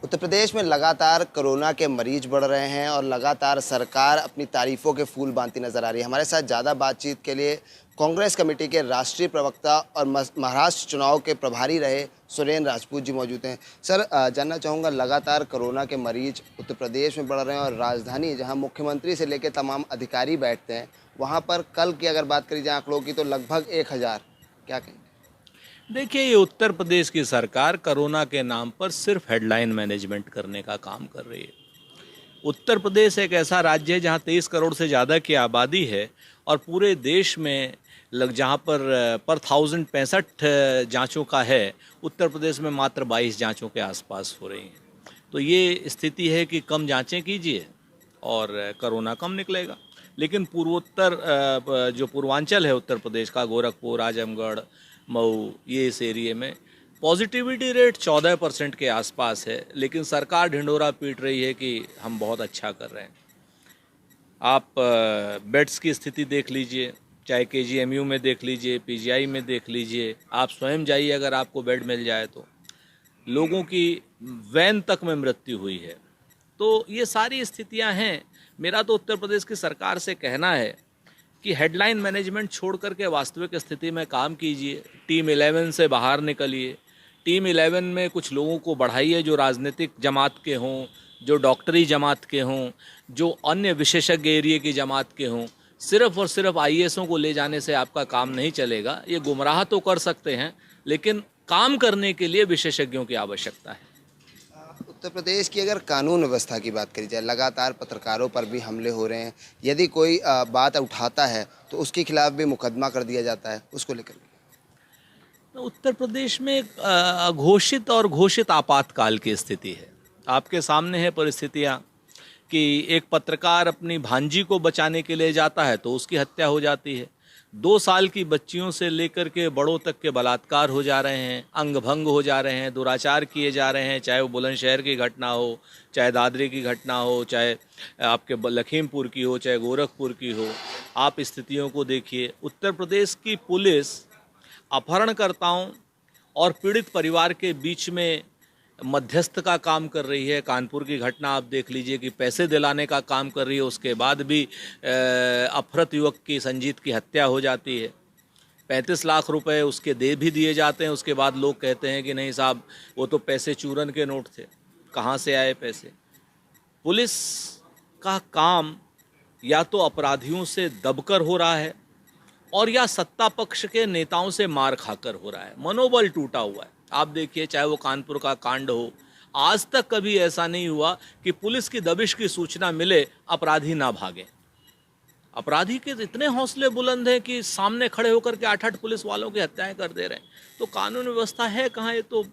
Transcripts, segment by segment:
उत्तर प्रदेश में लगातार कोरोना के मरीज बढ़ रहे हैं और लगातार सरकार अपनी तारीफों के फूल बांधती नजर आ रही है। हमारे साथ ज़्यादा बातचीत के लिए कांग्रेस कमेटी के राष्ट्रीय प्रवक्ता और महाराष्ट्र चुनाव के प्रभारी रहे सुरेंद्र राजपूत जी मौजूद हैं। सर, जानना चाहूँगा, लगातार कोरोना के मरीज उत्तर प्रदेश में बढ़ रहे हैं और राजधानी जहाँ मुख्यमंत्री से लेकर तमाम अधिकारी बैठते हैं, वहाँ पर कल की अगर बात करी जाए आंकड़ों की तो लगभग 1000। क्या कहें? देखिए, ये उत्तर प्रदेश की सरकार कोरोना के नाम पर सिर्फ हेडलाइन मैनेजमेंट करने का काम कर रही है। उत्तर प्रदेश एक ऐसा राज्य है जहाँ 23 करोड़ से ज़्यादा की आबादी है और पूरे देश में जहाँ पर 1065 जांचों का है, उत्तर प्रदेश में मात्र 22 जांचों के आसपास हो रही हैं। तो ये स्थिति है कि कम जांचें कीजिए और कोरोना कम निकलेगा। लेकिन पूर्वोत्तर जो पूर्वांचल है उत्तर प्रदेश का, गोरखपुर, आजमगढ़, मऊ, ये इस एरिए में पॉजिटिविटी रेट 14% के आसपास है, लेकिन सरकार ढिंढोरा पीट रही है कि हम बहुत अच्छा कर रहे हैं। आप बेड्स की स्थिति देख लीजिए, चाहे केजीएमयू में देख लीजिए, पीजीआई में देख लीजिए, आप स्वयं जाइए अगर आपको बेड मिल जाए तो। लोगों की वैन तक में मृत्यु हुई है। तो ये सारी स्थितियां हैं। मेरा तो उत्तर प्रदेश की सरकार से कहना है कि हेडलाइन मैनेजमेंट छोड़ करके वास्तविक स्थिति में काम कीजिए। टीम 11 से बाहर निकलिए। टीम 11 में कुछ लोगों को बढ़ाइए जो राजनीतिक जमात के हों, जो डॉक्टरी जमात के हों, जो अन्य विशेषज्ञ एरिए की जमात के हों। सिर्फ और सिर्फ आईएएसओं को ले जाने से आपका काम नहीं चलेगा। ये गुमराह तो कर सकते हैं, लेकिन काम करने के लिए विशेषज्ञों की आवश्यकता है। उत्तर प्रदेश की अगर कानून व्यवस्था की बात करी जाए, लगातार पत्रकारों पर भी हमले हो रहे हैं। यदि कोई बात उठाता है तो उसके खिलाफ भी मुकदमा कर दिया जाता है, उसको लेकर। तो उत्तर प्रदेश में एक अघोषित और घोषित आपातकाल की स्थिति है। आपके सामने है परिस्थितियाँ कि एक पत्रकार अपनी भांजी को बचाने के लिए जाता है तो उसकी हत्या हो जाती है। 2 साल की बच्चियों से लेकर के बड़ों तक के बलात्कार हो जा रहे हैं, अंग भंग हो जा रहे हैं, दुराचार किए जा रहे हैं, चाहे वो बुलंदशहर की घटना हो, चाहे दादरी की घटना हो, चाहे आपके लखीमपुर की हो, चाहे गोरखपुर की हो। आप स्थितियों को देखिए। उत्तर प्रदेश की पुलिस अपहरणकर्ताओं और पीड़ित परिवार के बीच में मध्यस्थ का काम कर रही है। कानपुर की घटना आप देख लीजिए कि पैसे दिलाने का काम कर रही है, उसके बाद भी अपहृत युवक की, संजीत की हत्या हो जाती है। 35 लाख रुपए उसके दे भी दिए जाते हैं, उसके बाद लोग कहते हैं कि नहीं साहब, वो तो पैसे चूरन के नोट थे, कहाँ से आए पैसे। पुलिस का काम या तो अपराधियों से दबकर हो रहा है और या सत्ता पक्ष के नेताओं से मार खाकर हो रहा है। मनोबल टूटा हुआ है। आप देखिए, चाहे वो कानपुर का कांड हो, आज तक कभी ऐसा नहीं हुआ कि पुलिस की दबिश की सूचना मिले अपराधी ना भागे। अपराधी के इतने हौसले बुलंद हैं कि सामने खड़े होकर के 8-8 पुलिस वालों की हत्याएं कर दे रहे हैं। तो कानून व्यवस्था है कहाँ? ये तो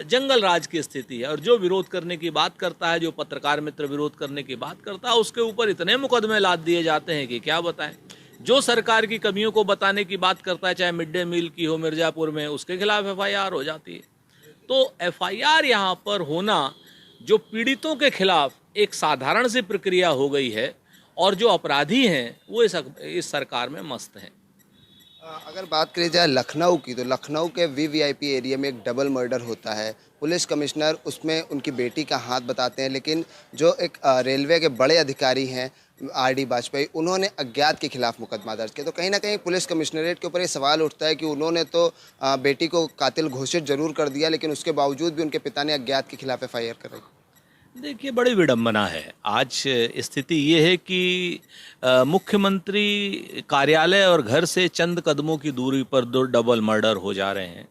जंगल राज की स्थिति है। और जो विरोध करने की बात करता है, जो पत्रकार मित्र विरोध करने की बात करता है, उसके ऊपर इतने मुकदमे लाद दिए जाते हैं कि क्या बताएं। जो सरकार की कमियों को बताने की बात करता है, चाहे मिड डे मील की हो मिर्जापुर में, उसके खिलाफ एफआईआर हो जाती है। तो एफआईआर यहाँ पर होना जो पीड़ितों के खिलाफ एक साधारण सी प्रक्रिया हो गई है, और जो अपराधी हैं वो इस सरकार में मस्त हैं। अगर बात करी जाए लखनऊ की, तो लखनऊ के वीवीआईपी एरिया में एक डबल मर्डर होता है। पुलिस कमिश्नर उसमें उनकी बेटी का हाथ बताते हैं, लेकिन जो एक रेलवे के बड़े अधिकारी हैं आरडी वाजपेयी, उन्होंने अज्ञात के खिलाफ मुकदमा दर्ज किया। तो कहीं ना कहीं पुलिस कमिश्नरेट के ऊपर ये सवाल उठता है कि उन्होंने तो बेटी को कातिल घोषित जरूर कर दिया, लेकिन उसके बावजूद भी उनके पिता ने अज्ञात के खिलाफ एफआईआर कर रही। देखिए, बड़ी विडंबना है। आज स्थिति ये है कि मुख्यमंत्री कार्यालय और घर से चंद कदमों की दूरी पर 2 डबल मर्डर हो जा रहे हैं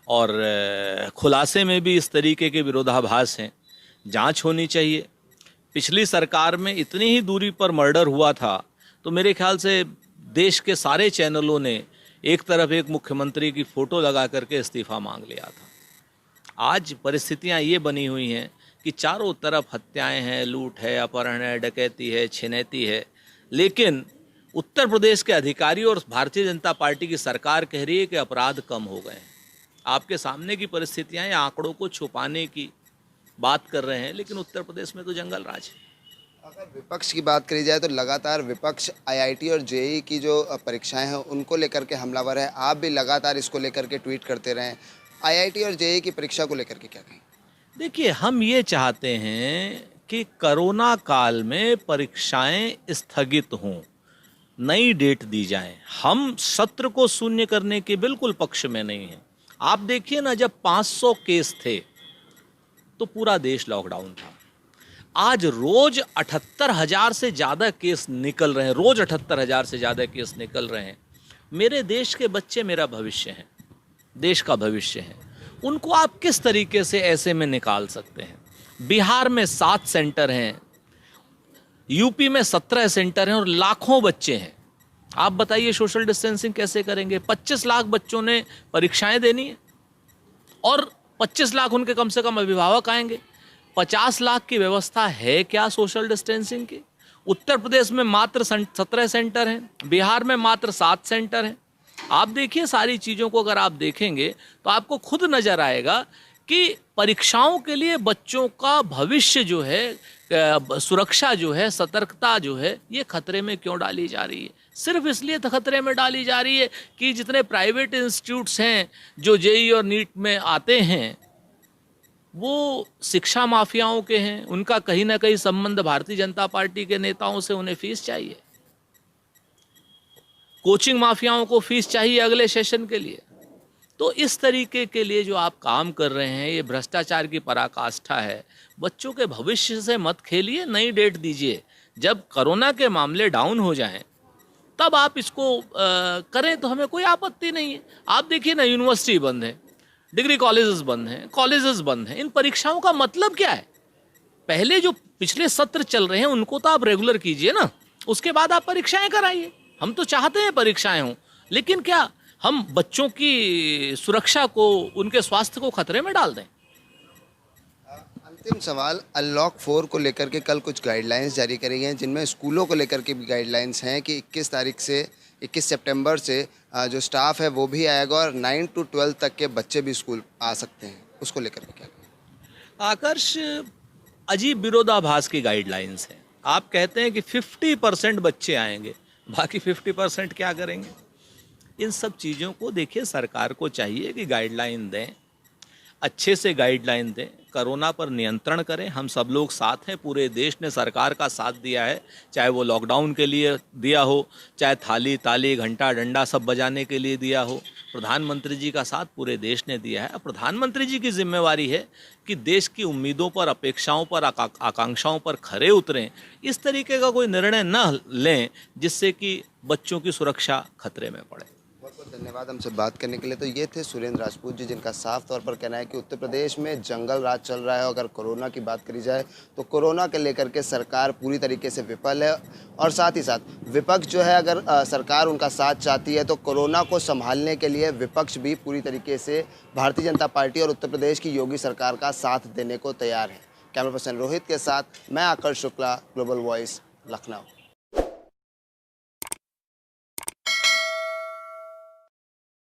और खुलासे में भी इस तरीके के विरोधाभास हैं। जांच होनी चाहिए। पिछली सरकार में इतनी ही दूरी पर मर्डर हुआ था तो मेरे ख्याल से देश के सारे चैनलों ने एक तरफ एक मुख्यमंत्री की फ़ोटो लगा करके इस्तीफ़ा मांग लिया था। आज परिस्थितियां ये बनी हुई हैं कि चारों तरफ हत्याएं हैं, लूट है, अपहरण है, डकैती है, छिनैती है, लेकिन उत्तर प्रदेश के अधिकारी और भारतीय जनता पार्टी की सरकार कह रही है कि अपराध कम हो गए हैं। आपके सामने की परिस्थितियां या आंकड़ों को छुपाने की बात कर रहे हैं, लेकिन उत्तर प्रदेश में तो जंगल राज है। अगर विपक्ष की बात करी जाए तो लगातार विपक्ष आईआईटी और जेईई की जो परीक्षाएं हैं उनको लेकर के हमलावर है। आप भी लगातार इसको लेकर के ट्वीट करते रहें। आईआईटी और जेईई की परीक्षा को लेकर के क्या कहें? देखिए, हम ये चाहते हैं कि कोरोना काल में परीक्षाएं स्थगित हों, नई डेट दी जाए। हम सत्र को शून्य करने के बिल्कुल पक्ष में नहीं हैं। आप देखिए ना, जब 500 केस थे तो पूरा देश लॉकडाउन था। आज रोज 78,000 से ज़्यादा केस निकल रहे हैं, रोज 78,000 से ज़्यादा केस निकल रहे हैं। मेरे देश के बच्चे मेरा भविष्य हैं, देश का भविष्य है। उनको आप किस तरीके से ऐसे में निकाल सकते हैं? बिहार में 7 सेंटर हैं, यूपी में 17 सेंटर हैं और लाखों बच्चे हैं। आप बताइए सोशल डिस्टेंसिंग कैसे करेंगे? 25 लाख बच्चों ने परीक्षाएं देनी है और 25 लाख उनके कम से कम अभिभावक आएंगे। 50 लाख की व्यवस्था है क्या सोशल डिस्टेंसिंग की? उत्तर प्रदेश में मात्र 17 सेंटर हैं, बिहार में मात्र 7 सेंटर हैं। आप देखिए, सारी चीज़ों को अगर आप देखेंगे तो आपको खुद नज़र आएगा कि परीक्षाओं के लिए बच्चों का भविष्य जो है, सुरक्षा जो है, सतर्कता जो है, ये खतरे में क्यों डाली जा रही है? सिर्फ इसलिए तो खतरे में डाली जा रही है कि जितने प्राइवेट इंस्टीट्यूट्स हैं जो जेईई और नीट में आते हैं, वो शिक्षा माफियाओं के हैं। उनका कहीं ना कहीं संबंध भारतीय जनता पार्टी के नेताओं से, उन्हें फीस चाहिए। कोचिंग माफियाओं को फीस चाहिए अगले सेशन के लिए। तो इस तरीके के लिए जो आप काम कर रहे हैं, ये भ्रष्टाचार की पराकाष्ठा है। बच्चों के भविष्य से मत खेलिए, नई डेट दीजिए। जब कोरोना के मामले डाउन हो जाएं तब आप इसको करें तो हमें कोई आपत्ति नहीं है। आप देखिए ना, यूनिवर्सिटी बंद है, डिग्री कॉलेजेस बंद हैं, कॉलेजेस बंद हैं। इन परीक्षाओं का मतलब क्या है? पहले जो पिछले सत्र चल रहे हैं उनको तो आप रेगुलर कीजिए ना, उसके बाद आप परीक्षाएं कराइए। हम तो चाहते हैं परीक्षाएं हों, लेकिन क्या हम बच्चों की सुरक्षा को, उनके स्वास्थ्य को खतरे में डाल दें? अंतिम सवाल, अनलॉक 4 को लेकर के कल कुछ गाइडलाइंस जारी करी गई हैं, जिनमें स्कूलों को लेकर के भी गाइडलाइंस हैं कि 21 सितंबर से जो स्टाफ है वो भी आएगा और 9 to 12 तक के बच्चे भी स्कूल आ सकते हैं। उसको लेकर के क्या? आकर्ष, अजीब विरोधाभास की गाइडलाइंस हैं। आप कहते हैं कि 50% बच्चे आएंगे, बाकी 50% क्या करेंगे? इन सब चीज़ों को देखिए, सरकार को चाहिए कि गाइडलाइन दें, अच्छे से गाइडलाइन दें, कोरोना पर नियंत्रण करें। हम सब लोग साथ हैं, पूरे देश ने सरकार का साथ दिया है, चाहे वो लॉकडाउन के लिए दिया हो, चाहे थाली ताली घंटा डंडा सब बजाने के लिए दिया हो। प्रधानमंत्री जी का साथ पूरे देश ने दिया है। प्रधानमंत्री जी की जिम्मेवारी है कि देश की उम्मीदों पर, अपेक्षाओं पर, आकांक्षाओं पर खरे उतरें। इस तरीके का कोई निर्णय न लें जिससे कि बच्चों की सुरक्षा खतरे में पड़े। बहुत बहुत धन्यवाद हमसे बात करने के लिए। तो ये थे सुरेंद्र राजपूत जी, जिनका साफ तौर पर कहना है कि उत्तर प्रदेश में जंगल राज चल रहा है। अगर कोरोना की बात करी जाए तो कोरोना के लेकर के सरकार पूरी तरीके से विफल है, और साथ ही साथ विपक्ष जो है, अगर सरकार उनका साथ चाहती है तो कोरोना को संभालने के लिए विपक्ष भी पूरी तरीके से भारतीय जनता पार्टी और उत्तर प्रदेश की योगी सरकार का साथ देने को तैयार है। कैमरा पर्सन रोहित के साथ मैं आकर्ष शुक्ला, ग्लोबल वॉइस, लखनऊ।